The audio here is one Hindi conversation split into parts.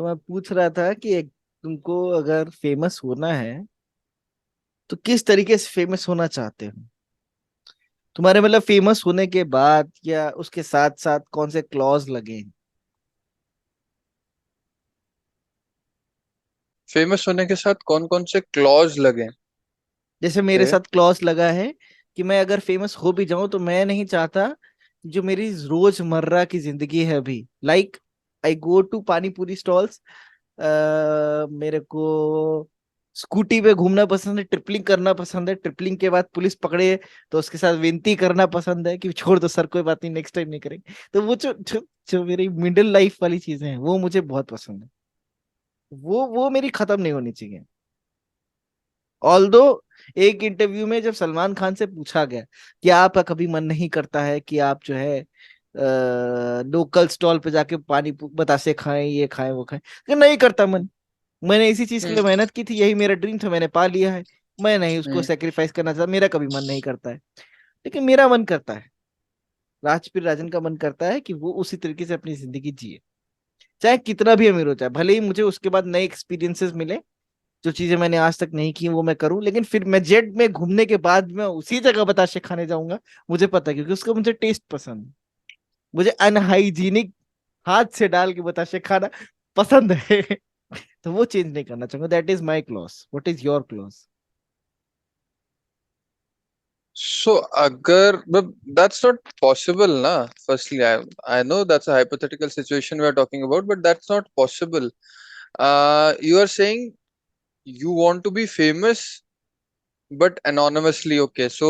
मैं पूछ रहा था कि तुमको अगर फेमस होना है तो किस तरीके से फेमस होना चाहते हो? तुम्हारे मतलब फेमस होने के बाद या उसके साथ साथ कौन से क्लॉज लगे हैं? फेमस होने के साथ कौन कौन से क्लॉज लगे? जैसे मेरे ओके। साथ क्लॉज लगा है कि मैं अगर फेमस हो भी जाऊं तो मैं नहीं चाहता जो मेरी रोजमर्रा की जिंदगी है अभी, लाइक आई गो टू पानी पूरी स्टॉल्स। मेरे को स्कूटी पे घूमना पसंद है, ट्रिपलिंग करना पसंद है, ट्रिपलिंग के बाद पुलिस पकड़े तो उसके साथ विनती करना पसंद है कि छोड़ दो सर, कोई बात नहीं, नेक्स्ट टाइम नहीं करेंगे। तो वो जो मेरी मिडिल लाइफ वाली चीजें हैं वो मुझे बहुत पसंद है। वो मेरी खत्म नहीं होनी चाहिए। ऑल्दो एक इंटरव्यू में जब सलमान खान से पूछा गया कि आपका कभी मन नहीं करता है कि आप जो है लोकल स्टॉल पे जाके बतासे खाएं, ये खाएं वो खाएं, कि नहीं करता मन। मैंने इसी चीज के हम्म। लिए मेहनत की थी, यही मेरा ड्रीम था, मैंने पा लिया है। मैं नहीं उसको हम्म। सेक्रीफाइस करना चाहता, मेरा कभी मन नहीं करता है। लेकिन मेरा मन करता है, राजपीर राजन का मन करता है कि वो उसी तरीके से अपनी जिंदगी जिए, चाहे कितना भी अमीर हो जाए, भले ही मुझे उसके बाद नए एक्सपीरियंसेस मिले, जो चीजें मैंने आज तक नहीं की वो मैं करूं, लेकिन फिर मैं जेट में घूमने के बाद मैं उसी जगह बताशे खाने जाऊंगा। मुझे पता है क्योंकि उसका मुझे टेस्ट पसंद है। मुझे अनहाइजीनिक हाथ से डाल के बताशे खाना पसंद है। तो वो चेंज नहीं करना चाहूंगा। That is my clause. What is your clause? So अगर दैट्स नॉट पॉसिबल ना। Firstly I know that's a hypothetical situation we are talking about, but that's not possible. You are saying you want to be famous but anonymously. Okay, so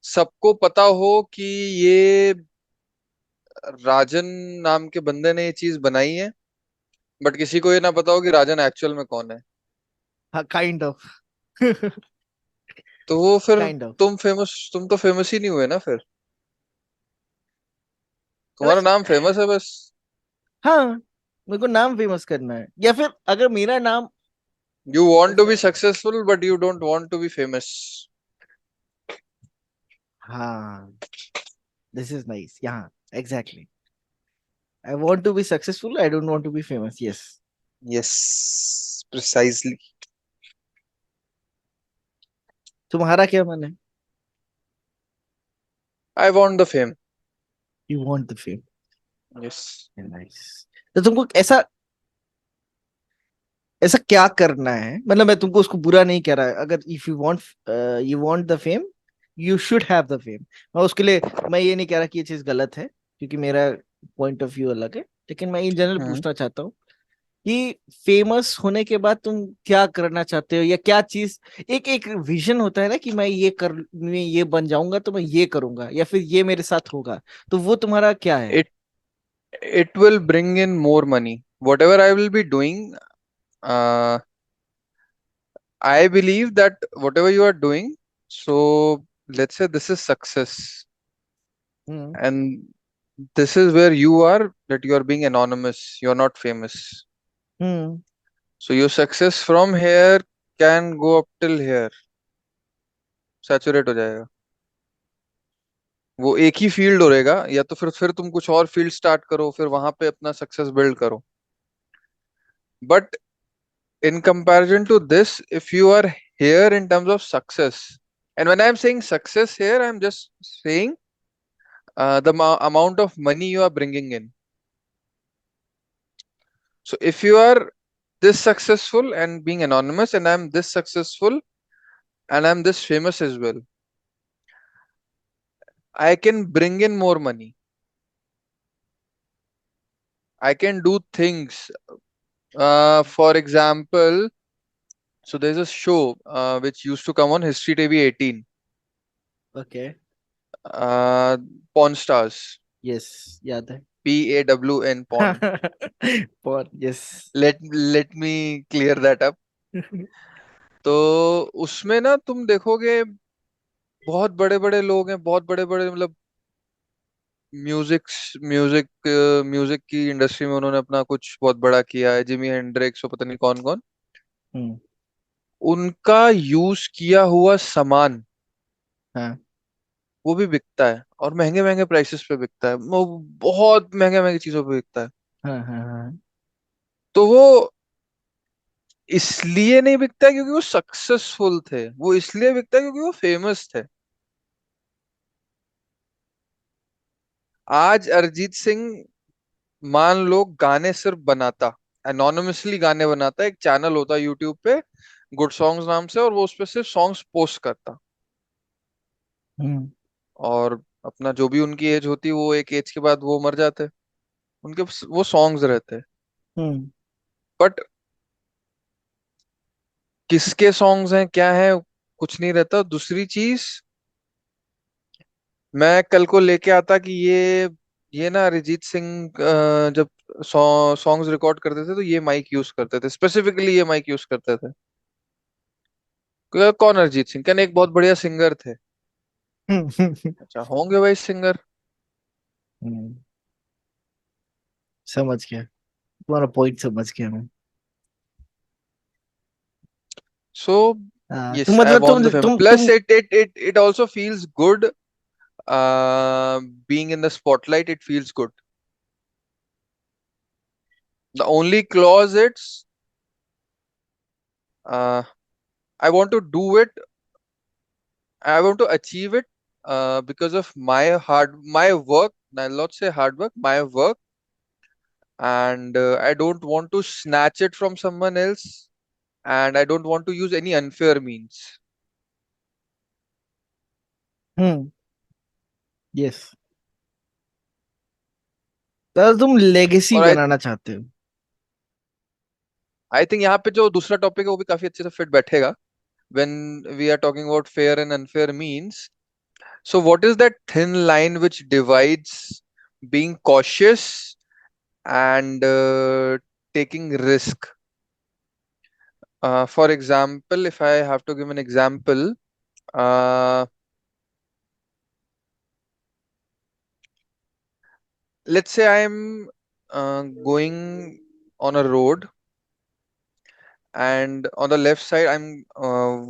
सबको पता हो कि ये राजन नाम के बंदे ने ये चीज बनाई है, बट किसी को ये ना पता हो कि राजन एक्चुअल में कौन है. हाँ, काइंड ऑफ। तो वो फिर काइंड ऑफ। तुम तो फेमस ही नहीं हुए ना फिर. तुम्हारा नाम फेमस है बस. हाँ, मेरे को नाम फेमस करना है, या फिर अगर मेरा नाम यू वांट टू ऐसा। Be successful but you don't want to be famous. हाँ, दिस इज नाइस। यहाँ exactly, I want to be successful, I don't want to be famous. Yes. Yes, precisely. तुम्हारा क्या मन है? I want the fame. You want the fame. Yes. Nice. तो तुमको ऐसा ऐसा क्या करना है? मतलब मैं तुमको उसको बुरा नहीं कह रहा है, अगर if you want the fame, you should have the fame. मैं उसके लिए, मैं ये नहीं कह रहा कि ये चीज गलत है, क्योंकि मेरा पॉइंट ऑफ व्यू अलग है। लेकिन मैं इन जनरल हम्म. पूछना चाहता हूँ कि फेमस होने के बाद तुम क्या करना चाहते हो, या क्या चीज, एक एक विजन होता है ना कि मैं ये बन जाऊंगा तो मैं ये करूंगा, या फिर ये मेरे साथ होगा। तो वो तुम्हारा क्या है? it it will bring in more money. Whatever I will be doing, uh, I believe that whatever you are doing, so let's say this is success, hmm. and this is where you are, that you are being anonymous, you're not famous. Hmm. So your success from here can go up till here, saturate हो जाएगा. वो एक ही फील्ड रहेगा, या तो फिर तुम कुछ और फील्ड स्टार्ट करो, फिर वहां पे अपना सक्सेस बिल्ड करो. But in comparison to this, if you are here in terms of success, and when I'm saying success here, I'm just saying the amount of money you are bringing in. So if you are this successful and being anonymous, and I'm this successful and I'm this famous as well, I can bring in more money. I can do things. For example, so there's a show which used to come on History TV 18, okay. uh, Pawn Stars, yes, याद है। PAWN, Pawn. और yes. Let me clear that up. तो उसमें ना तुम देखोगे, बहुत बड़े बड़े लोग हैं, बहुत बड़े बड़े, मतलब म्यूजिक म्यूजिक म्यूजिक की इंडस्ट्री में उन्होंने अपना कुछ बहुत बड़ा किया है. जिमी हेंड्रिक्स और पता नहीं कौन कौन. हम्म। उनका यूज किया हुआ सामान हाँ, वो भी बिकता है, और महंगे महंगे प्राइसेस पे बिकता है. वो बहुत महंगे महंगे चीजों पे बिकता है. हाँ, हाँ, हाँ। तो वो इसलिए नहीं बिकता क्योंकि वो सक्सेसफुल थे, वो इसलिए बिकता क्योंकि वो फेमस थे। आज अरिजीत सिंह मान लो गाने सिर्फ बनाता, एनोनिमसली गाने बनाता, एक चैनल होता यूट्यूब पे गुड सॉन्ग्स नाम से, और वो उस पे सिर्फ सॉन्ग्स पोस्ट करता, हम्म। और अपना जो भी उनकी एज होती वो एक एज के बाद वो मर जाते, उनके वो सॉन्ग्स रहते। हम्म। बट किसके सॉन्ग्स हैं क्या है कुछ नहीं रहता। दूसरी चीज, मैं कल को लेके आता कि ये ना अरिजीत सिंह जब सॉन्ग्स रिकॉर्ड करते थे तो ये माइक यूज करते थे, स्पेसिफिकली ये माइक यूज करते थे। कौन अरिजीत सिंह? कहने एक बहुत बढ़िया सिंगर थे। हम्म। अच्छा, होंगे भाई सिंगर। हम्म, समझ गया, तुम्हारा पॉइंट समझ गया मैं। सो हाँ, तो yes, I मतलब want the fame, तुम plus it also feels good, being in the spotlight, it feels good. The only clause it's, uh, I want to do it, I want to achieve it, because of my work. Now let's say hard work, my work, and I don't want to snatch it from someone else, and I don't want to use any unfair means. Hmm. Yes, तो तुम लेगेसी और बनाना चाहते हो। आई थिंक यहाँ पे जो दूसरा टॉपिक है वो भी काफी अच्छे से फिट बैठेगा, when we are talking about fair and unfair means. So what is that thin line which divides being cautious and taking risk? For example, if I have to give an example, uh, let's say I'm going on a road, and on the left side, I'm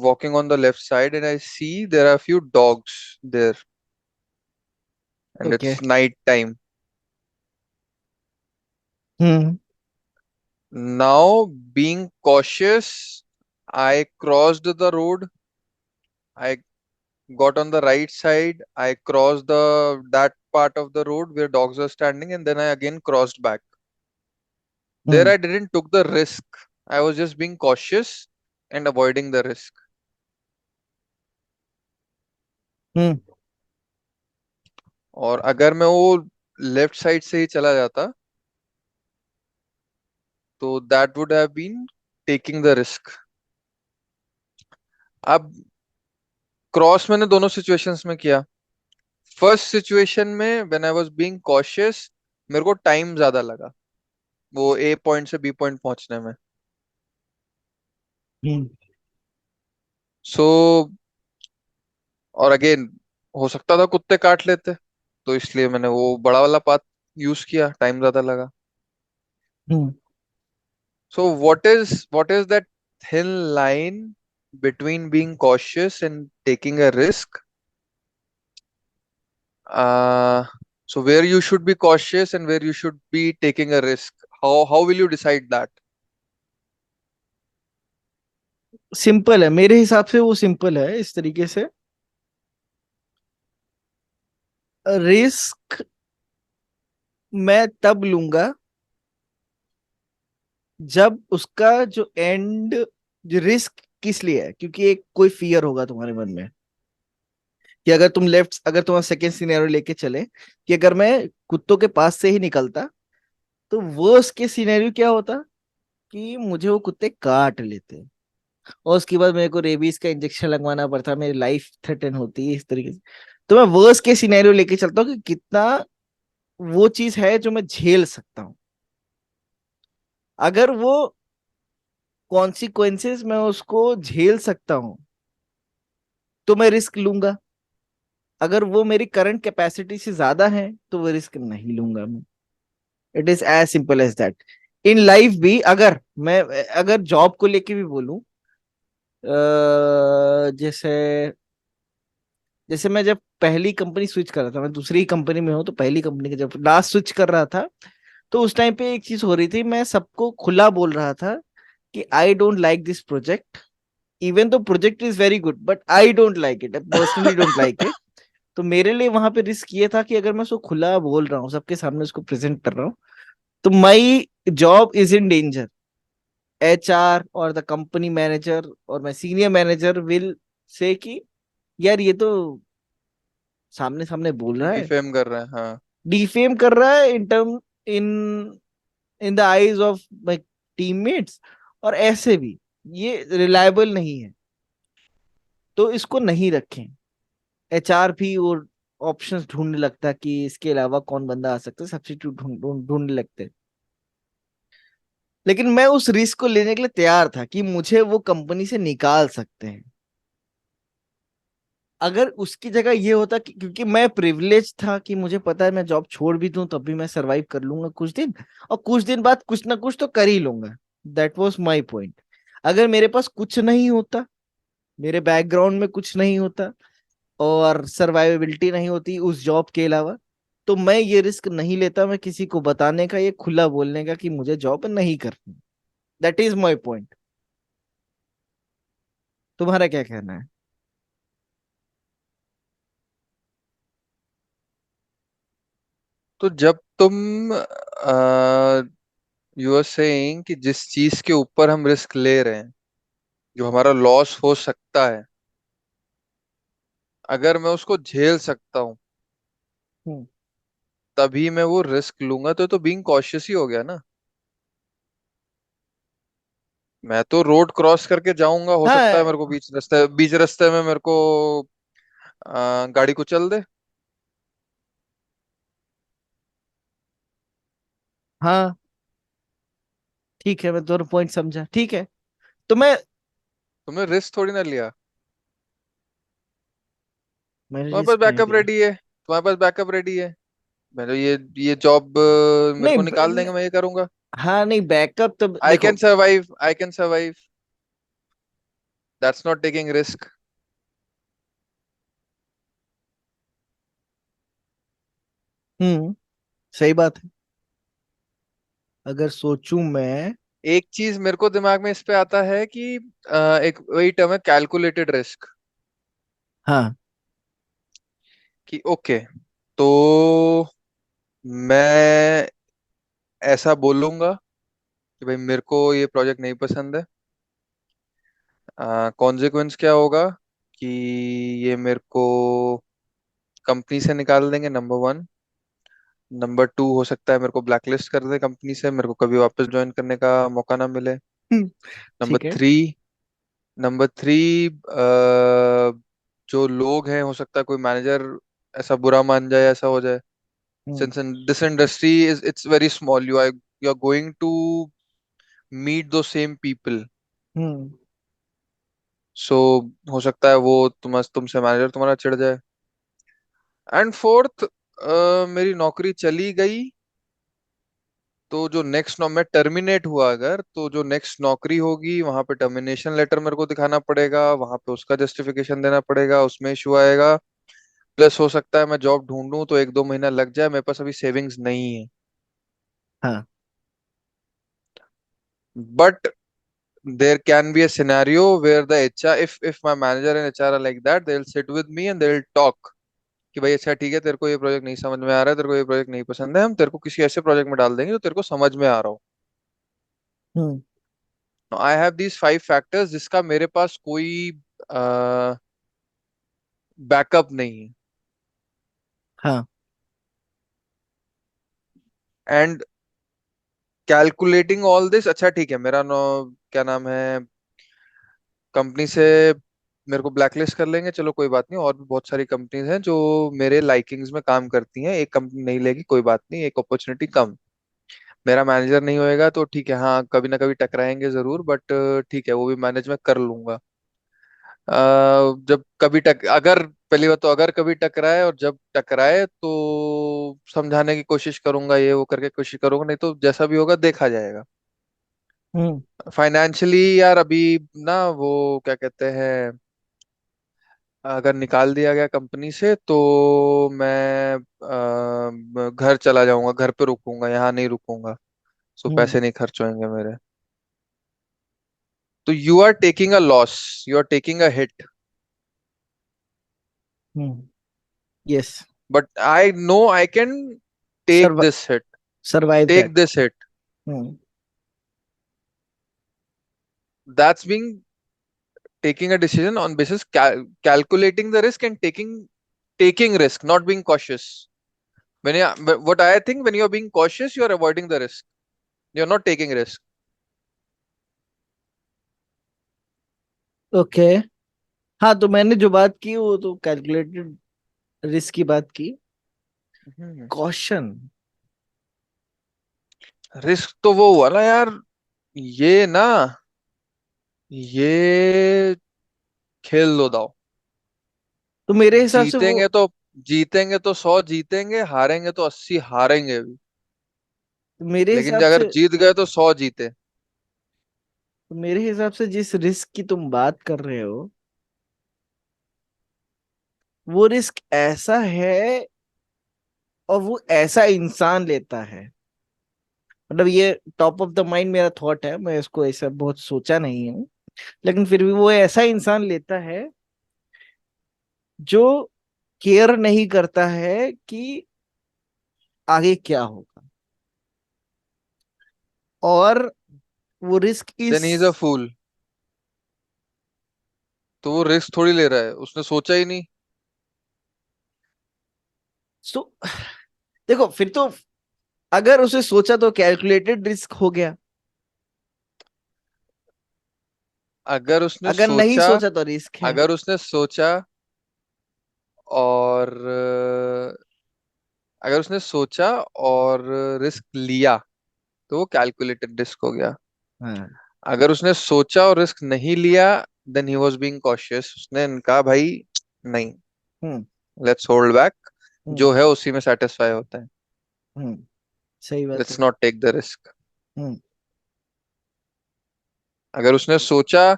walking on the left side, and I see there are a few dogs there, and okay. it's night time. Hmm. Now, being cautious, I crossed the road. I got on the right side. I crossed the that part of the road where dogs are standing, and then I again crossed back. There, hmm. I didn't took the risk. I was just being cautious and avoiding the risk. हम्म। और अगर मैं वो लेफ्ट साइड से ही चला जाता, तो that would have been taking the risk. अब क्रॉस मैंने दोनों सिचुएशंस में किया। फर्स्ट सिचुएशन में when I was being cautious, मेरे को टाइम ज्यादा लगा वो ए पॉइंट से बी पॉइंट पहुंचने में। हम्म। सो और अगेन, हो सकता था कुत्ते काट लेते, तो इसलिए मैंने वो बड़ा वाला पाथ यूज किया, टाइम ज्यादा लगा। Hmm. So what is that thin line between being cautious and taking a risk? So where you should be cautious and where you should be taking a risk, how will you decide that? Simple है मेरे हिसाब से, वो सिंपल है इस तरीके से। रिस्क मैं तब लूंगा जब उसका जो एंड, जो रिस्क किस लिए है, क्योंकि एक कोई फियर होगा तुम्हारे मन में कि अगर तुम लेफ्ट, अगर तुम्हारा सेकेंड सिनेरियो लेके चले कि अगर मैं कुत्तों के पास से ही निकलता तो वर्स्ट के सिनेरियो क्या होता कि मुझे वो कुत्ते काट लेते, और उसके बाद मेरे को रेबीज का इंजेक्शन लगवाना पड़ता, मेरी लाइफ थ्रेटन होती है इस तरीके से। तो मैं वर्स्ट के सिनेरियो लेके चलता हूँ कि कितना वो चीज है जो मैं झेल सकता हूँ। अगर वो कॉन्सिक्वेंसेस मैं उसको झेल सकता हूँ तो मैं रिस्क लूंगा। अगर वो मेरी करंट कैपेसिटी से ज्यादा है तो वो रिस्क नहीं लूंगा मैं। It is as simple as that. In life भी अगर मैं, अगर जॉब को लेके भी बोलूं, जैसे जैसे मैं जब पहली कंपनी स्विच कर रहा था, मैं दूसरी कंपनी में हूँ, तो पहली कंपनी का जब लास्ट स्विच कर रहा था तो उस टाइम पे एक चीज हो रही थी, मैं सबको खुला बोल रहा था कि I don't like this project, even though project is very good but I don't like it, personally don't like it. तो मेरे लिए वहां पे रिस्क ये था कि अगर मैं उसको खुला बोल रहा हूँ, सबके सामने उसको प्रेजेंट कर रहा हूँ, तो my job is in danger. HR और द कंपनी मैनेजर और my senior manager will say कि यार ये तो सामने सामने बोल रहा है, डिफेम कर रहे हैं, हाँ। डिफेम कर रहा है in term, in in the eyes of my teammates, और ऐसे भी ये रिलायबल नहीं है, तो इसको नहीं रखें। एचआर भी और ऑप्शंस ढूंढने लगता है कि इसके अलावा कौन बंदा आ सकता है, सब्स्टिट्यूट ढूंढने लगते हैं। लेकिन मैं उस रिस्क को लेने के लिए तैयार था कि मुझे वो कंपनी से निकाल सकते हैं। अगर उसकी जगह ये होता कि, क्योंकि मैं प्रिविलेज था कि मुझे पता है मैं जॉब छोड़ भी दूं तब भी मैं सरवाइव कर लूंगा कुछ दिन, और कुछ दिन बाद कुछ ना कुछ तो कर ही लूंगा। That was my point. अगर मेरे पास कुछ नहीं होता, मेरे बैकग्राउंड में कुछ नहीं होता, और सर्वाइवेबिलिटी नहीं होती उस जॉब के अलावा, तो मैं ये रिस्क नहीं लेता, मैं किसी को बताने का, ये खुला बोलने का कि मुझे जॉब नहीं करनी। That is my point. तुम्हारा क्या कहना है? तो जब तुम यू आर सेइंग कि जिस चीज के ऊपर हम रिस्क ले रहे हैं, जो हमारा लॉस हो सकता है, अगर मैं उसको झेल सकता हूँ हम्म। तभी मैं वो रिस्क लूंगा, तो बीइंग कॉशियस ही हो गया ना। मैं तो रोड क्रॉस करके जाऊंगा, हो सकता है हाँ। मेरे को बीच रास्ते में मेरे को गाड़ी कुचल दे। हाँ ठीक है, मैं दोनों पॉइंट समझा, ठीक है। तो तुमने रिस्क थोड़ी ना लिया। मैंने तुम्हारे पास रिस्क नहीं बैकअप लिया। रेडी है, तुम्हारे पास बैकअप रेडी है। मैं तो ये जॉब मेरे नहीं को निकाल देंगे, मैं ये करूंगा। हाँ नहीं, बैकअप तो आई देखो। Can survive, I can survive. That's not taking risk. सही बात है। अगर सोचूं मैं। एक चीज मेरे को दिमाग में इस पे आता है कि एक वही टर्म है, कैलकुलेटेड रिस्क। हाँ। कि ओके, तो मैं ऐसा बोलूंगा कि भाई मेरे को ये प्रोजेक्ट नहीं पसंद है। कॉन्सिक्वेंस क्या होगा कि ये मेरे को कंपनी से निकाल देंगे, नंबर वन। नंबर टू, हो सकता है मेरे को ब्लैकलिस्ट कर दे कंपनी से, मेरे को कभी वापस ज्वाइन करने का मौका ना मिले। हम्म, नंबर ठीक है। थ्री नंबर थ्री जो लोग हैं, हो सकता है कोई मैनेजर ऐसा बुरा मान जाए, ऐसा हो जाए। Hmm. Since this industry is it's very small, you are going to meet the same people. Hmm. So हो सकता है वो तुमसे मैनेजर तुम्हारा चिढ़ जाए। एंड फोर्थ, मेरी नौकरी चली गई तो जो नेक्स्ट मैं टर्मिनेट हुआ अगर, तो जो नेक्स्ट नौकरी होगी वहां पे टर्मिनेशन लेटर मेरे को दिखाना पड़ेगा, वहां पे उसका जस्टिफिकेशन देना पड़ेगा, उसमें इशू आएगा। प्लस हो सकता है मैं जॉब ढूंढूं तो 1-2 महीना लग जाए, मेरे पास अभी सेविंग्स नहीं है। हाँ। But there can be a scenario where the HR, if my manager and HR are like that, they'll sit with me and they'll talk कि भाई अच्छा ठीक है, तेरे को ये प्रोजेक्ट नहीं समझ में आ रहा है, तेरे को ये प्रोजेक्ट नहीं पसंद है, हम तेरे को किसी ऐसे प्रोजेक्ट में डाल देंगे जो तेरे को समझ में आ रहा हो। हम्म। आई हैव दीज 5 फैक्टर्स जिसका मेरे पास कोई बैकअप नहीं है। हाँ। एंड कैलकुलेटिंग ऑल दिस, अच्छा ठीक है, मेरा नो क्या नाम है, कंपनी से मेरे को ब्लैकलिस्ट कर लेंगे, चलो कोई बात नहीं, और भी बहुत सारी कंपनीज हैं जो मेरे लाइकिंग्स में काम करती हैं, एक कंपनी नहीं लेगी कोई बात नहीं, एक अपॉर्चुनिटी कम। मेरा मैनेजर नहीं होएगा तो ठीक है, हाँ कभी ना कभी टकराएंगे जरूर, बट ठीक है, वो भी मैनेज में कर लूंगा। जब कभी टक अगर पहली बात तो अगर कभी टकराए, और जब टकराए तो समझाने की कोशिश करूंगा, ये वो करके कोशिश करूंगा, नहीं तो जैसा भी होगा देखा जाएगा। हम्म। फाइनेंशियली यार अभी ना वो क्या कहते हैं, अगर निकाल दिया गया कंपनी से तो मैं घर चला जाऊंगा, घर पे रुकूंगा, यहाँ नहीं रुकूंगा। सो हम्म। पैसे नहीं खर्च होंगे मेरे। तो you are taking a loss, you are taking a hit, hmm. Yes. But I know I can take serve this hit, survive that. Take this hit. Hmm. That's being taking a decision on basis calculating the risk and taking risk, not being cautious. What I think, when you are being cautious, you are avoiding the risk. You're not taking risk. Okay. हाँ, तो मैंने जो बात की वो तो कैलकुलेटेड रिस्क की बात की। कॉशन। रिस्क तो वो हुआ ना यार, ये ना, ये खेल दो दाव। तो मेरे हिसाब से वो जीतेंगे तो जीतेंगे तो 100 जीतेंगे, हारेंगे तो 80 हारेंगे भी। मेरे लेकिन हिसाब अगर से जीत गए तो 100 जीते। तो मेरे हिसाब से जिस रिस्क की तुम बात कर रहे हो, वो रिस्क ऐसा है और वो ऐसा इंसान लेता है। मतलब ये टॉप ऑफ द माइंड मेरा थॉट है, मैं इसको ऐसा बहुत सोचा नहीं हूँ। लेकिन फिर भी वो ऐसा इंसान लेता है जो केयर नहीं करता है कि आगे क्या होगा। और वो रिस्क इस देन ही इज अ फूल। तो वो रिस्क थोड़ी ले रहा है, उसने सोचा ही नहीं। सो देखो, फिर तो अगर उसे सोचा तो कैलकुलेटेड रिस्क हो गया। अगर उसने अगर नहीं सोचा, सोचा तो रिस्क है। अगर उसने सोचा और अगर उसने सोचा और रिस्क लिया तो वो कैलकुलेटेड रिस्क हो गया। हाँ। अगर उसने सोचा और रिस्क नहीं लिया, then he was being cautious. उसने कहा भाई नहीं, hmm. Let's hold back, hmm. जो है उसी में सेटिस्फाई होता है, हम्म। सही बात है। Let's not take the risk. Hmm. अगर उसने सोचा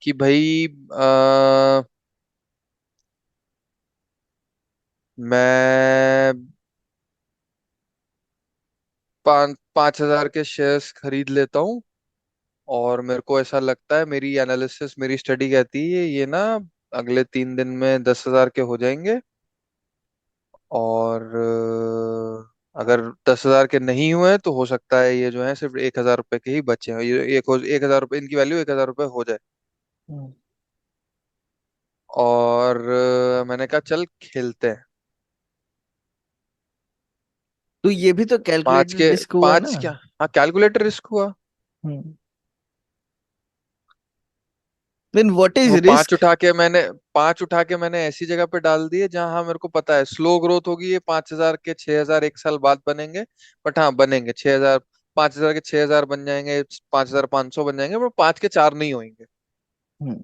कि भाई मैं 5,000 के शेयर्स खरीद लेता हूँ, और मेरे को ऐसा लगता है, मेरी एनालिसिस, मेरी स्टडी कहती है ये ना अगले 3 दिन में 10,000 के हो जाएंगे। और अगर 10,000 के नहीं हुए तो हो सकता है ये जो है सिर्फ 1,000 रुपए के ही बचे हैं, ये 1,000 रुपए, इनकी वैल्यू 1,000 रुपए हो जाए। हम्म। और मैंने कहा चल खेलते हैं। तो ये भी तो पांच कैलकुलेटेड के रिस्क हुआ ना। पांच क्या, हाँ कैलकुलेटर रिस्क हुआ। हम्म। देन व्हाट इज वो रिस्क? पांच उठा के मैंने ऐसी जगह पे डाल दिए जहां, हाँ मेरे को पता है स्लो ग्रोथ होगी, ये 5,000 के 6,000 एक साल बाद बनेंगे। बट हाँ बनेंगे 6,000, 5,000 के 6,000 बन जाएंगे, 5,500 बन जाएंगे, पर 5 के 4 नहीं होंगे। हम्म।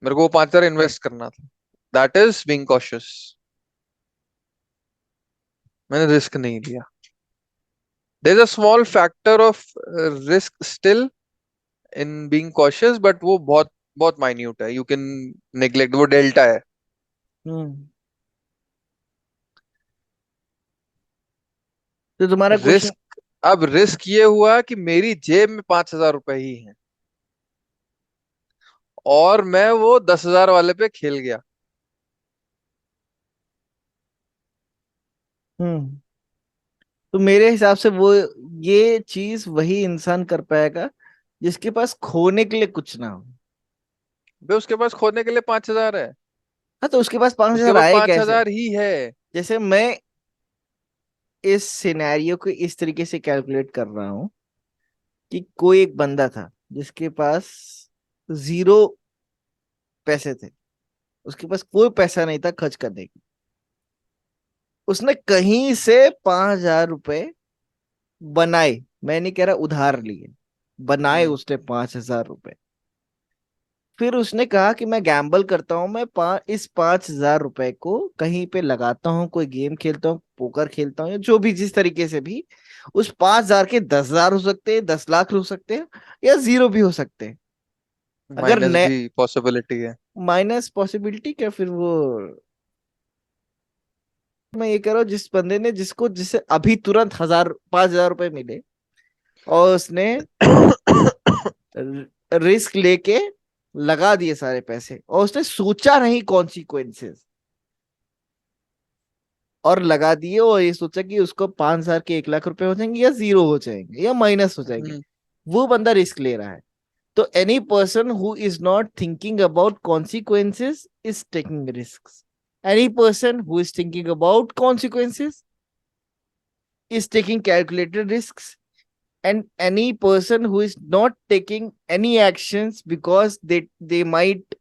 मेरे को वो 5,000 इन्वेस्ट करना था। That is being cautious. मैंने रिस्क नहीं लिया। There is a small factor of risk still in being cautious, but वो बहुत बहुत माइन्यूट है, यू कैन नेग्लेक्ट, वो डेल्टा है। हम्म। तो तुम्हारा क्वेश्चन। रिस्क, अब रिस्क ये हुआ कि मेरी जेब में 5,000 रुपए ही हैं, और मैं वो 10,000 वाले पे खेल गया। हम्म। तो मेरे हिसाब से वो ये चीज वही इंसान कर पाएगा जिसके पास खोने के लिए कुछ ना हो। भाई उसके पास खोने के लिए 5,000 है, हाँ, तो उसके पास पांच उसके हजार पास आए पांच कैसे? हजार ही है। जैसे मैं इस सिनेरियो को इस तरीके से कैलकुलेट कर रहा हूँ कि कोई एक बंदा था जिसके पास जीरो पैसे थे। उसके पास कोई पैसा नहीं था खर्च करने की। उसने कहीं से 5,000 रुपए बनाए। मैं नहीं कह रहा उधार लिए, बनाए हम्म। उसने 5,000 रुपए। फिर उसने कहा कि मैं गैम्बल करता हूँ, मैं इस 5,000 रुपए को कहीं पे लगाता हूँ, कोई गेम खेलता हूँ, पोकर खेलता हूँ, या जो भी जिस तरीके से भी। उस 5,000 के 10,000 हो सकते हैं, 10 लाख हो सकते हैं, या जीरो भी हो सकते हैं। अगर माइनस ने भी पॉसिबिलिटी है। माइनस पॉसिबिलिटी क्या, फिर वो मैं ये कह रहा हूँ, जिस बंदे ने जिसको जिसे अभी तुरंत 1000 5,000 रुपए मिले और उसने रिस्क लेके लगा दिए सारे पैसे, और उसने सोचा नहीं कॉन्सिक्वेंसेस, और लगा दिए, और ये सोचा कि उसको 5,000 के 1 लाख रुपए हो जाएंगे, या जीरो हो जाएंगे, या माइनस हो जाएंगे। हम्म। वो बंदा रिस्क ले रहा है। तो any person who is not thinking about consequences is taking risk. Any person who is thinking about consequences is taking calculated risks, and any person who is not taking any actions because they might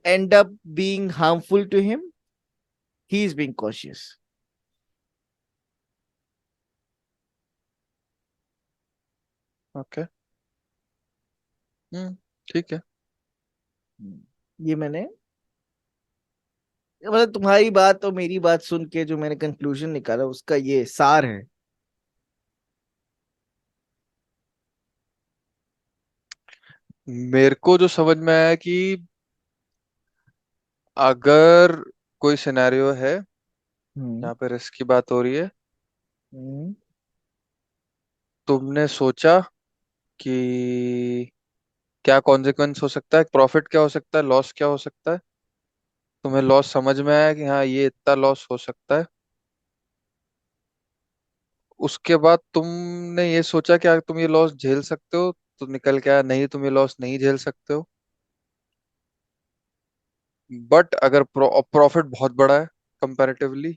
end up being harmful to him, he is being cautious. Okay. ठीक है। ये मैंने मतलब तुम्हारी बात और मेरी बात सुन के जो मैंने कंक्लूजन निकाला उसका ये सार है। मेरे को जो समझ में आया कि अगर कोई सिनेरियो है हम्म। जहाँ पे रिस्क की बात हो रही है, हम्म। तुमने सोचा कि क्या कॉन्सिक्वेंस हो सकता है, प्रॉफिट क्या हो सकता है, लॉस क्या हो सकता है। तुम्हें लॉस समझ में आया कि हाँ ये इतना लॉस हो सकता है। उसके बाद तुमने ये सोचा कि तुम ये लॉस झेल सकते हो, तो निकल के आया नहीं तुम ये लॉस नहीं झेल सकते हो। बट अगर प्रॉफिट बहुत बड़ा है कंपैरेटिवली,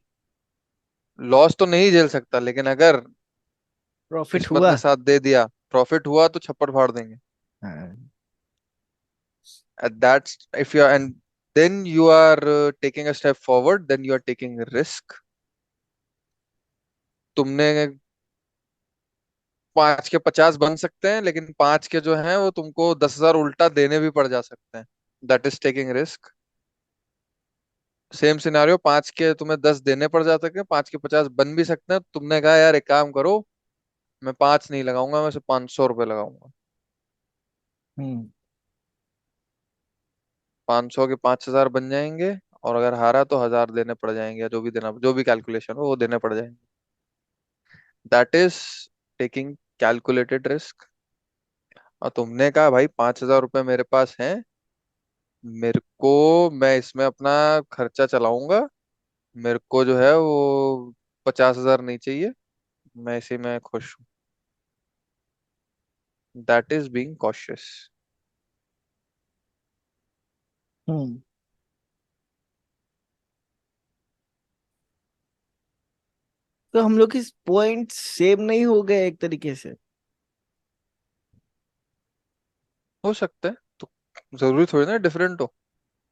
लॉस तो नहीं झेल सकता, लेकिन अगर प्रॉफिट किस्मत हुआ। ने साथ दे दिया, प्रॉफिट हुआ तो छप्पड़ फाड़ देंगे। हाँ। That's if you are, and then you are taking a step forward, then you are taking a risk. तुमने 5 के 50 बन सकते हैं, लेकिन 5 के जो हैं वो तुमको 10,000 उल्टा देने भी पड़ जा सकते हैं। That is taking risk. Same scenario, 5 के तुम्हें 10 देने पड़ जा सकते हैं, 5 के 50 बन भी सकते हैं। तुमने कहा यार एक काम करो, मैं 5 नहीं लगाऊंगा, मैं सिर्फ 500 रुपये लगाऊंगा। हम्म। 500 के 5,000 बन जाएंगे, और अगर हारा तो 1,000 देने पड़ जाएंगे, या जो भी देना, जो भी कैलकुलेशन हो वो देने पड़ जाएंगे। That is taking calculated risk. और तुमने कहा भाई 5,000 रुपये मेरे पास हैं, मेरे को, मैं इसमें अपना खर्चा चलाऊंगा, मेरे को जो है वो 50,000 नहीं चाहिए, मैं इसी में खुश हूँ। That is being cautious. Hmm. तो हम लोग के पॉइंट सेम नहीं हो गए एक तरीके से। हो सकता है, तो जरूरी थोड़ी ना डिफरेंट हो।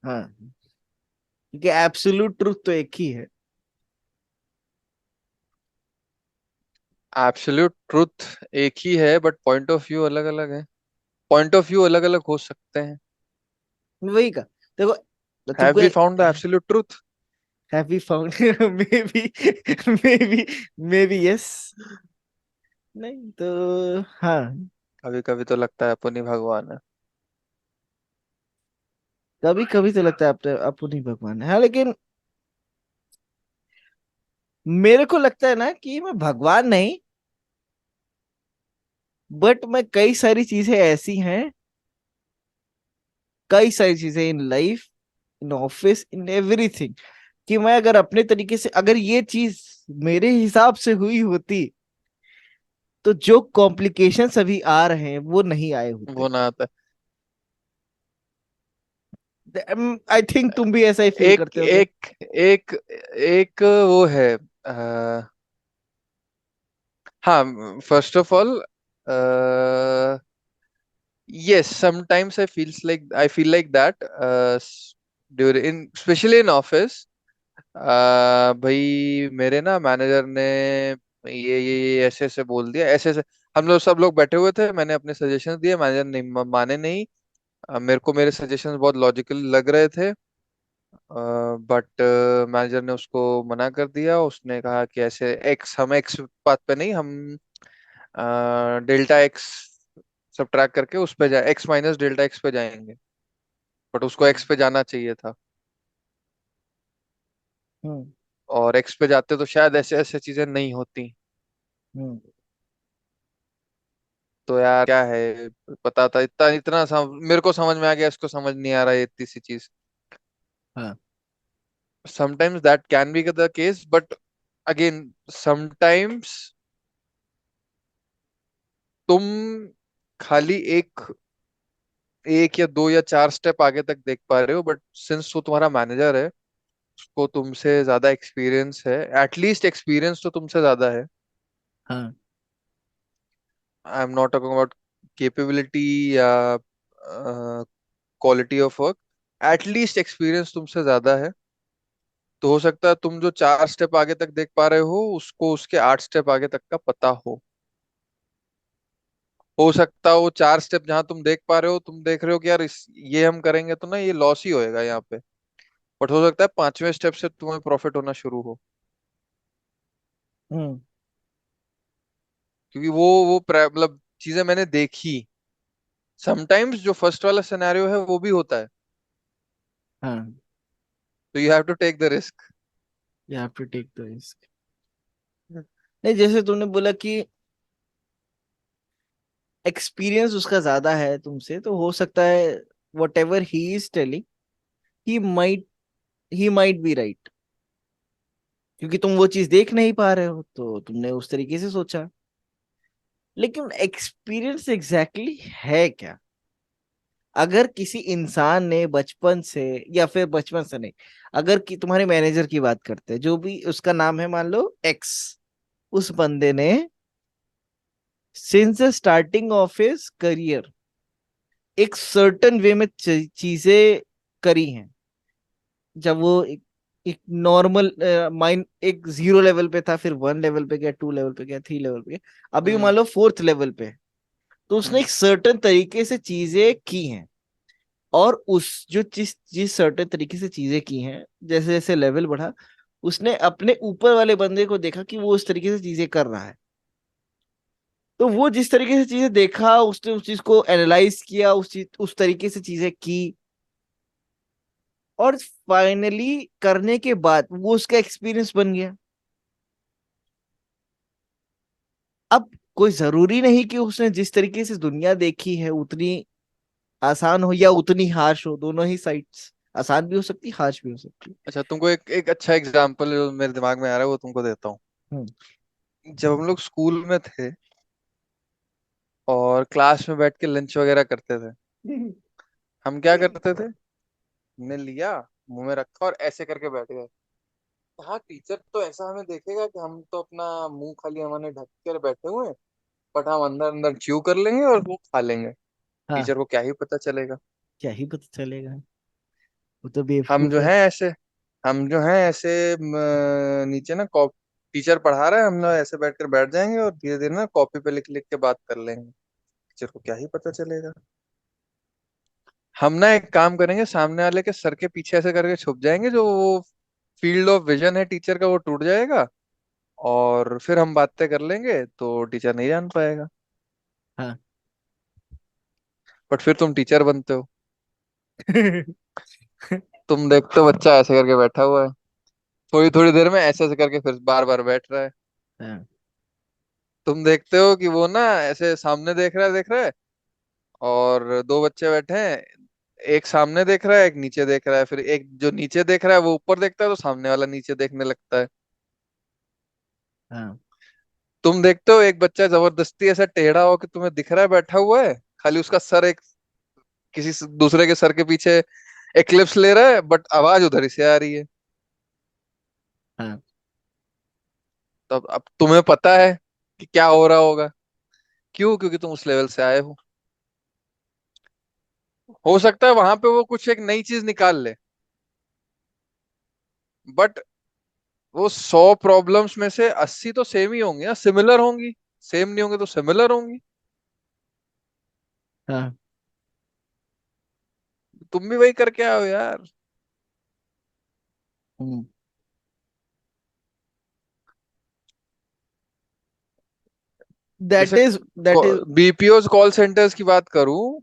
हाँ, क्योंकि एब्सोल्यूट ट्रुथ तो एक ही है। एब्सोल्यूट ट्रुथ एक ही है, बट पॉइंट ऑफ व्यू अलग अलग है। पॉइंट ऑफ व्यू अलग अलग हो सकते हैं। वही का देखो, हैव तुमको we found the absolute truth? Have you found maybe, maybe, maybe yes. नहीं तो हाँ, कभी कभी तो लगता है अपन ही भगवान है। कभी कभी तो लगता है अपनी भगवान है, हाँ, लेकिन मेरे को लगता है ना कि मैं भगवान नहीं, बट मैं कई सारी चीजें ऐसी हैं, कई सारी चीजें in life, in office, in everything, कि मैं अगर अपने तरीके से अगर ये चीज मेरे हिसाब से हुई होती, तो जो कॉम्प्लिकेशंस अभी आ रहे हैं वो नहीं आए होते। वो ना आता आई थिंक तुम भी ऐसा ही है। फील एक करते होगे। एक एक एक वो है। अ, हाँ, first of all, yes, sometimes I feel like that, during in especially in office। भाई मेरे ना मैनेजर ने ये ऐसे ऐसे बोल दिया, ऐसे ऐसे। हम लोग सब लोग बैठे हुए थे, मैंने अपने सजेशंस दिए, मैनेजर नहीं माने नहीं। मेरे को मेरे सजेशंस बहुत लॉजिकल लग रहे थे, बट मैनेजर ने उसको मना कर दिया। उसने कहा कि ऐसे एक्स, हम एक्स बात पे नहीं, हम डेल्टा एक्स सब ट्रैक करके उस पे जाए, एक्स माइनस डेल्टा एक्स पे जाएंगे, बट उसको एक्स हम्म। पे जाना चाहिए था। हम्म। और एक्स पे जाते तो शायद ऐसे ऐसे चीजें नहीं होती। हम्म। तो यार क्या है, पता था इतना इतना मेरे को समझ में आ गया, इसको समझ नहीं आ रहा है इतनी सी चीज। हाँ। Sometimes that can be the case, but again sometimes तुम खाली एक एक या दो या चार स्टेप आगे तक देख पा रहे हो, बट सिंस वो तुम्हारा मैनेजर है, उसको तुमसे ज्यादा एक्सपीरियंस है, एटलीस्ट एक्सपीरियंस तो तुमसे ज्यादा है। हाँ। I am not talking about capability या quality of work, at least experience तुमसे ज्यादा है। तो हो सकता है तुम जो चार स्टेप आगे तक देख पा रहे हो, उसको उसके आठ स्टेप आगे तक का पता हो सकता है वो चार स्टेप जहां तुम देख पा रहे हो, तुम देख रहे हो कि यार ये हम करेंगे तो ना ये लॉस ही होएगा यहाँ पे, बट हो सकता है पांचवें स्टेप से तुम्हें प्रॉफिट होना शुरू हो। हम्म। क्योंकि वो मतलब चीजें मैंने देखी। समटाइम्स जो फर्स्ट वाला सिनेरियो है वो भी होता है, हाँ। तो you have to take the risk. You have to take the risk. नहीं, जैसे तुमने बोला कि एक्सपीरियंस उसका ज्यादा है तुमसे, तो हो सकता है what ever he is telling, he might he might be right, क्योंकि तुम वो चीज देख नहीं पा रहे हो तो तुमने उस तरीके से सोचा। लेकिन एक्सपीरियंस एग्जैक्टली है क्या? अगर किसी इंसान ने बचपन से, या फिर बचपन से नहीं, अगर कि तुम्हारे मैनेजर की बात करते हैं, जो भी उसका नाम है, मान लो एक्स, उस बंदे ने since the starting of his career एक सर्टन वे में चीजें करी हैं। जब वो एक नॉर्मल माइंड, एक जीरो लेवल पे था, फिर वन लेवल पे गया, टू लेवल पे गया, थ्री लेवल पे गया, अभी मान हम्म। लो फोर्थ लेवल पे है। तो उसने हम्म। एक सर्टन तरीके से चीजें की हैं। और उस जो जिस जिस सर्टेन तरीके से चीजें की हैं, जैसे जैसे लेवल बढ़ा, उसने अपने ऊपर वाले बंदे को देखा कि वो उस तरीके से चीजें कर रहा है। तो वो जिस तरीके से चीजें देखा, उसने उस चीज को एनालाइज किया, उस तरीके से चीजें की, और फाइनली करने के बाद वो उसका एक्सपीरियंस बन गया। अब कोई जरूरी नहीं कि उसने जिस तरीके से दुनिया देखी है उतनी आसान हो या उतनी हार्श हो, दोनों ही साइड्स आसान भी हो सकती, हार्श भी हो सकती। अच्छा, तुमको एक एक अच्छा एग्जांपल जो मेरे दिमाग में आ रहा है वो तुमको देता हूँ। हम्म। जब हम लोग स्कूल में थे और क्लास में बैठ के लंच वगैरह करते थे, हम क्या करते थे, हमने लिया, मुंह में रखा और ऐसे करके बैठ गए। हाँ, टीचर तो ऐसा हमें देखेगा कि हम तो अपना मुंह खाली हमने ढक कर बैठे हुए हैं, बट हम अंदर अंदर च्यू कर लेंगे और वो खा लेंगे। हाँ, टीचर को क्या ही पता चलेगा। क्या ही पता चलेगा, वो तो हम बेवकूफ जो है। हैं ऐसे हम जो हैं ऐसे नीचे ना कॉप टीचर पढ़ा रहा है, हम लोग ऐसे बैठ कर बैठ जाएंगे और धीरे धीरे ना कॉपी पे लिख लिख के बात कर लेंगे। टीचर को क्या ही पता चलेगा। हम ना एक काम करेंगे, सामने वाले के सर के पीछे ऐसे करके छुप जाएंगे, जो वो फील्ड ऑफ विजन है टीचर का वो टूट जाएगा, और फिर हम बातें कर लेंगे तो टीचर नहीं जान पाएगा। हाँ। बट फिर तुम टीचर बनते हो, तुम देखते हो बच्चा ऐसे करके बैठा हुआ है, थोड़ी थोड़ी देर में ऐसे ऐसे करके फिर बार बार बैठ रहा है। हाँ। तुम देखते हो कि वो ना ऐसे सामने देख रहा है और दो बच्चे बैठे हैं, एक सामने देख रहा है एक नीचे देख रहा है, फिर एक जो नीचे देख रहा है वो ऊपर देखता है तो सामने वाला नीचे देखने लगता है। हाँ। तुम देखते हो एक बच्चा जबरदस्ती ऐसा टेढ़ा हो कि तुम्हें दिख रहा है बैठा हुआ है, खाली उसका सर एक दूसरे के सर के पीछे एक्लिप्स ले रहा है, बट आवाज उधर ही से आ रही है। हाँ। तो अब तुम्हें पता है कि क्या हो रहा होगा। क्यों? क्योंकि तुम उस लेवल से आए हो सकता है वहां पे वो कुछ एक नई चीज निकाल ले, बट वो 100 प्रॉब्लम्स में से 80 तो सेम ही होंगी या सिमिलर होंगी। सेम नहीं होंगे तो सिमिलर होंगी। हाँ। तुम भी वही करके आओ यार। हम्म। दैट जैसे is that is BPO call centres की बात करूं,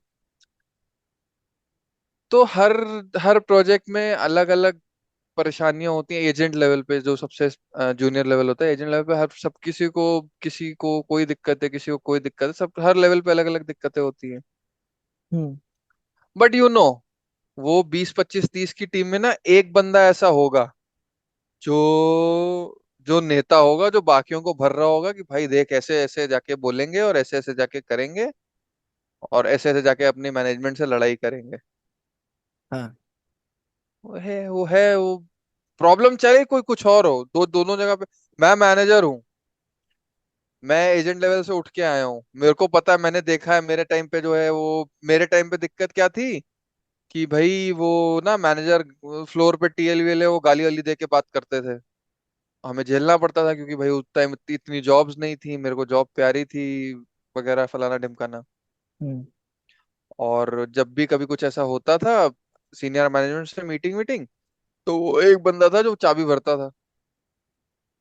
तो हर हर प्रोजेक्ट में अलग अलग परेशानियां होती हैं। एजेंट लेवल पे जो सबसे जूनियर लेवल होता है, एजेंट लेवल पे हर सब किसी को कोई दिक्कत है, किसी को कोई दिक्कत है, सब हर लेवल पे अलग अलग दिक्कतें होती हैं। हम्म। बट वो 20 25 30 की टीम में ना एक बंदा ऐसा होगा जो जो नेता होगा, जो बाकियों को भर रहा होगा कि भाई देख, ऐसे ऐसे जाके बोलेंगे और ऐसे ऐसे जाके करेंगे और ऐसे ऐसे जाके अपनी मैनेजमेंट से लड़ाई करेंगे। हाँ। वो प्रॉब्लम चले कोई कुछ और हो, दोनों जगह पे। मैं मैनेजर हूँ, मैं एजेंट लेवल से उठ के आया हूँ, मेरे को पता है, मैंने देखा है मेरे टाइम पे जो है वो, मेरे टाइम पे दिक्कत क्या थी कि भाई वो ना मैनेजर फ्लोर पे टीएल वीएल है, वो गाली वाली दे के बात करते थे। हमें झेलना पड़ता था क्योंकि भाई उस टाइम इतनी जॉब्स नहीं थी, मेरे को जॉब प्यारी थी वगैरह फलाना ढिमकाना। हम्म। और जब भी कभी कुछ ऐसा होता था सीनियर मैनेजमेंट से मीटिंग मीटिंग, तो वो एक बंदा था जो चाबी भरता था।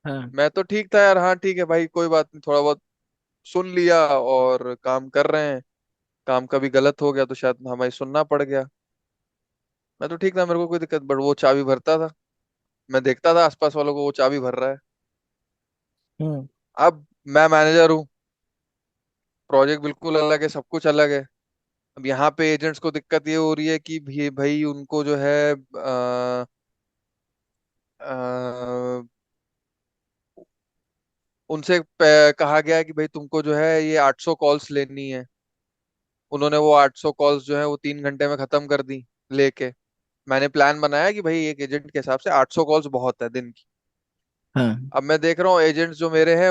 हाँ। मैं तो ठीक था यार, हाँ ठीक है भाई कोई बात नहीं, थोड़ा बहुत सुन लिया और काम कर रहे हैं। काम कभी गलत हो गया तो शायद हमें सुनना पड़ गया। मैं तो ठीक था, मेरे को कोई दिक्कत, बट वो चाबी भरता था। मैं देखता था आसपास वालों को वो चाबी भर रहा है। हम्म। अब मैं मैनेजर हूँ, प्रोजेक्ट बिल्कुल अलग है, सब कुछ अलग है। अब यहाँ पे एजेंट्स को दिक्कत ये हो रही है कि भाई उनको जो है उनसे कहा गया है कि भाई तुमको जो है ये 800 कॉल्स लेनी है। उन्होंने वो 800 कॉल्स जो है वो 3 घंटे में खत्म कर दी लेके। मैंने प्लान बनाया कि भाई एक एजेंट के हिसाब से 800 कॉल्स बहुत है दिन की। हाँ। अब मैं देख रहा हूँ एजेंट्स जो मेरे हैं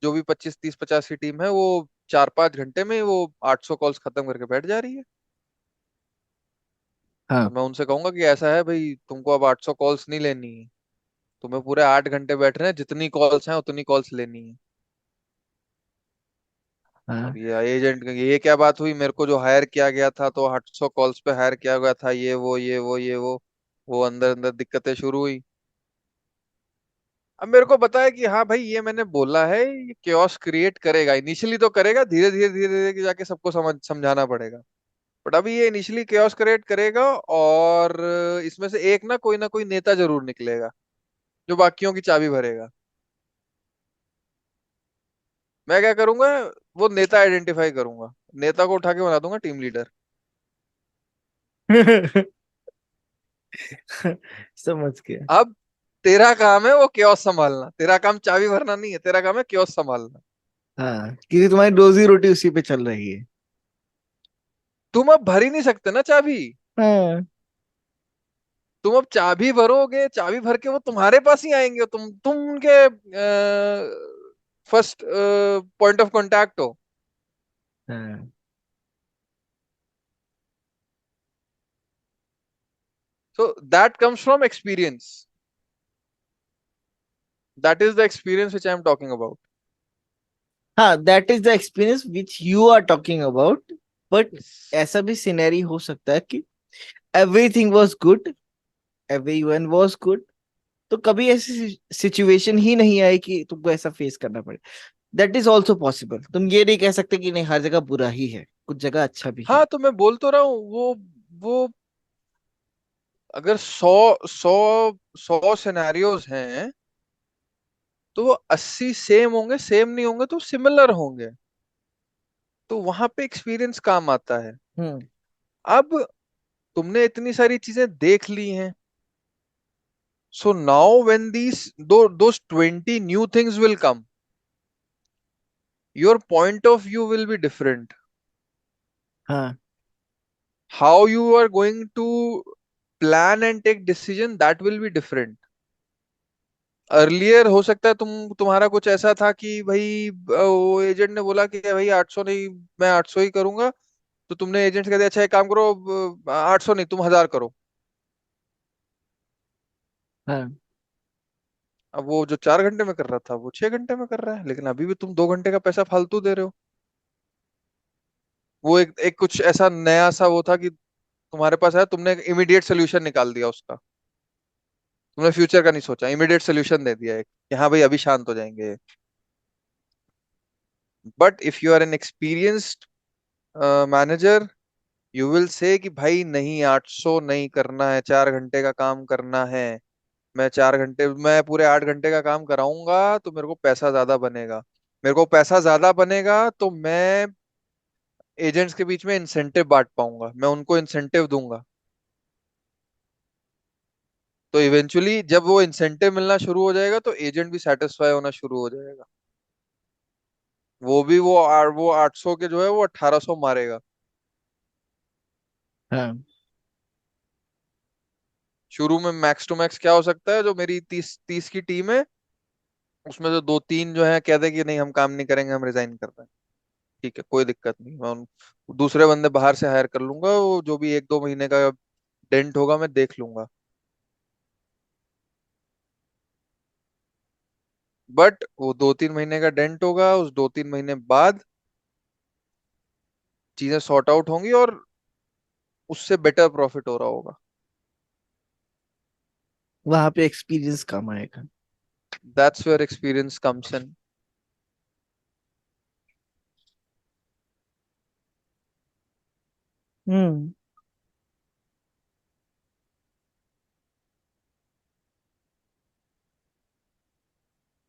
जो भी 25 30 50 की टीम है, वो 4 5 घंटे में वो 800 कॉल्स खत्म करके बैठ जा रही है। तो हाँ। मैं उनसे कहूंगा कि ऐसा है भाई, तुमको अब 800 कॉल्स नहीं लेनी है, तुम्हें पूरे 8 घंटे बैठने हैं, जितनी कॉल्स हैं उतनी कॉल्स लेनी है। अब हाँ। ये एजेंट, ये क्या बात हुई, मेरे को जो हायर किया गया था तो 800 कॉल्स पे हायर किया गया था, वो अंदर अंदर दिक्कतें शुरू हुई। अब मेरे को पता है कि हाँ भाई ये मैंने बोला है, ये केओस क्रिएट करेगा, इनिशियली तो करेगा, धीरे धीरे धीरे धीरे जाके सबको समझाना पड़ेगा। बट अभी ये इनिशियली केओस क्रिएट करेगा, और इसमें से एक ना कोई नेता जरूर निकलेगा जो बाकियों की चाबी भरेगा। मैं क्या करूंगा, वो नेता आइडेंटिफाई करूंगा, नेता को उठा के बना दूंगा टीम लीडर। समझ गया। अब तेरा काम है वो केओस संभालना, तेरा काम चाबी भरना नहीं है, तेरा काम है केओस संभालना। हाँ, क्योंकि तुम्हारी रोजी रोटी उसी पे चल रही है। तुम अब भर ही नहीं सकते ना चाबी। हाँ। तुम अब चाबी भरोगे, चाबी भर के वो तुम्हारे पास ही आएंगे, तुम उनके फर्स्ट पॉइंट ऑफ कांटेक्ट हो। हाँ। So that comes from experience, that is the experience which I am talking about. हाँ, that is the experience which you are talking about. But ऐसा भी सिनेरी हो सकता है कि everything was good, everyone was good, तो कभी ऐसी सिचुएशन ही नहीं आई कि तुमको ऐसा फेस करना पड़े। That is also possible. तुम ये नहीं कह सकते कि नहीं, हर जगह बुरा ही है, कुछ जगह अच्छा भी है। हाँ तो मैं बोल तो रहा हूँ, वो अगर 100 सिनेरियोज हैं तो वो 80 सेम होंगे, सेम नहीं होंगे तो सिमिलर होंगे। तो वहां पे एक्सपीरियंस काम आता है। हम्म। अब तुमने इतनी सारी चीजें देख ली हैं, so now when those 20 new things will come, your point of view will be different. हाँ। How you are going to plan and take decision, that will be different. Earlier हो सकता है तुम्हारा कुछ ऐसा था कि भाई वो एजेंट ने बोला कि भाई 800 नहीं, मैं 800 ही करूंगा। तो तुमने एजेंट से कह दिया अच्छा एक काम करो, 800 नहीं तुम 1000 करो। हाँ। अब वो जो 4 घंटे में कर रहा था वो 6 घंटे में कर रहा है, लेकिन अभी भी तुम 2 घंटे का पैसा फालतू दे रहे हो। वो एक कुछ ऐसा नया सा वो था कि तुम्हारे पास है, तुमने एक इमीडिएट सोल्यूशन निकाल दिया उसका। तुमने फ्यूचर का नहीं सोचा, इमीडिएट सोल्यूशन दे दिया एक कि हाँ भाई अभी शांत हो जाएंगे। But if you are an experienced manager, you will say कि भाई नहीं, 800 नहीं करना है, 4 घंटे का काम करना है। मैं पूरे 8 घंटे का काम कराऊंगा तो मेरे को पैसा ज्यादा बनेगा। मेरे को पैसा ज्यादा बनेगा तो मैं एजेंट्स के बीच में इंसेंटिव बांट पाऊंगा, मैं उनको इंसेंटिव दूंगा। तो इवेंचुअली जब वो इंसेंटिव मिलना शुरू हो जाएगा तो एजेंट भी सेटिस्फाई होना शुरू हो जाएगा। वो भी वो 800 के जो है वो 1800 मारेगा। हाँ। शुरू में मैक्स टू मैक्स क्या हो सकता है, जो मेरी 30 की टीम है उसमें से दो तीन जो है कह दे कि नहीं हम काम नहीं करेंगे, हम रिजाइन कर रहे हैं। ठीक है, कोई दिक्कत नहीं, मैं दूसरे बंदे बाहर से हायर कर लूंगा, वो जो भी 1-2 महीने का डेंट होगा मैं देख लूंगा। बट वो 2-3 महीने का डेंट होगा, उस 2-3 महीने बाद चीजें सॉर्ट आउट होंगी और उससे बेटर प्रॉफिट हो रहा होगा। वहां पे एक्सपीरियंस कम आएगा। That's where experience comes in. Hmm.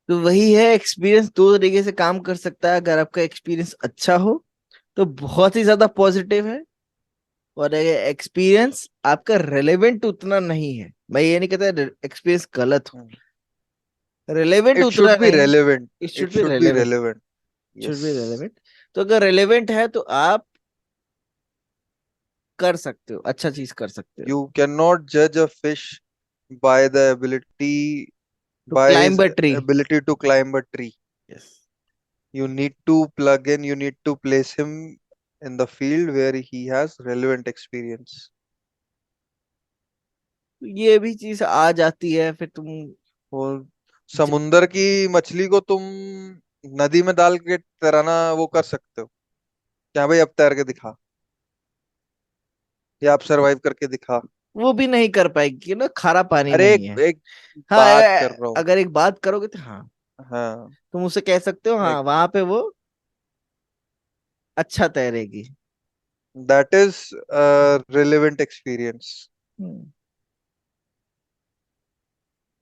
तो वही है, एक्सपीरियंस दो तरीके से काम कर सकता है। अगर आपका एक्सपीरियंस अच्छा हो तो बहुत ही ज्यादा पॉजिटिव है, और अगर एक्सपीरियंस आपका रेलेवेंट उतना नहीं है, मैं ये नहीं कहता एक्सपीरियंस गलत हो, रेलेवेंट इट उतना शुड बी नहीं, relevant. It it should be should be relevant, relevant. Should yes. B relevant. तो अगर रेलेवेंट है तो आप कर सकते हो, अच्छा चीज कर सकते हो। यू कैन नॉट जज a fish by the ability तो by his climb a tree. ability to climb a tree. Yes. You need to plug in, you need to place him in the field where he has relevant experience. ये भी चीज आ जाती है फिर तुम और ज... समुंदर की मछली को तुम नदी में डाल के तैराना वो कर सकते हो, क्या भाई अब तैर के दिखा, या आप सरवाइव करके दिखा। वो भी नहीं कर पाएगी ना, खारा पानी अरे नहीं एक है। एक हाँ, बात कर रहा हूँ। अगर एक बात करोगे तो हाँ, हाँ। तुम उसे कह सकते हो, हाँ लाइक वहां पे वो अच्छा तैरेगी। That is relevant experience. Hmm.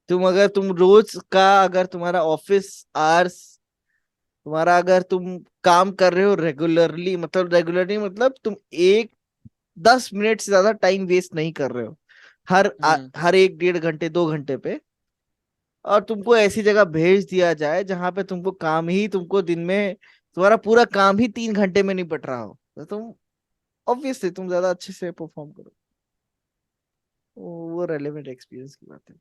तुम रोज का, अगर तुम्हारा ऑफिस आवर्स, तुम्हारा अगर तुम काम कर रहे हो रेगुलरली, मतलब रेगुलरली मतलब तुम एक 10 मिनट से ज्यादा टाइम वेस्ट नहीं कर रहे हो हम्म। हर एक 1.5 घंटे 2 घंटे पे, और तुमको ऐसी जगह भेज दिया जाए जहां पे तुमको काम ही, तुमको दिन में तुम्हारा पूरा काम ही 3 घंटे में निपट रहा हो, तो तुम ऑब्वियसली तुम ज्यादा अच्छे से परफॉर्म करो। वो रेलेवेंट एक्सपीरियंस की बात है।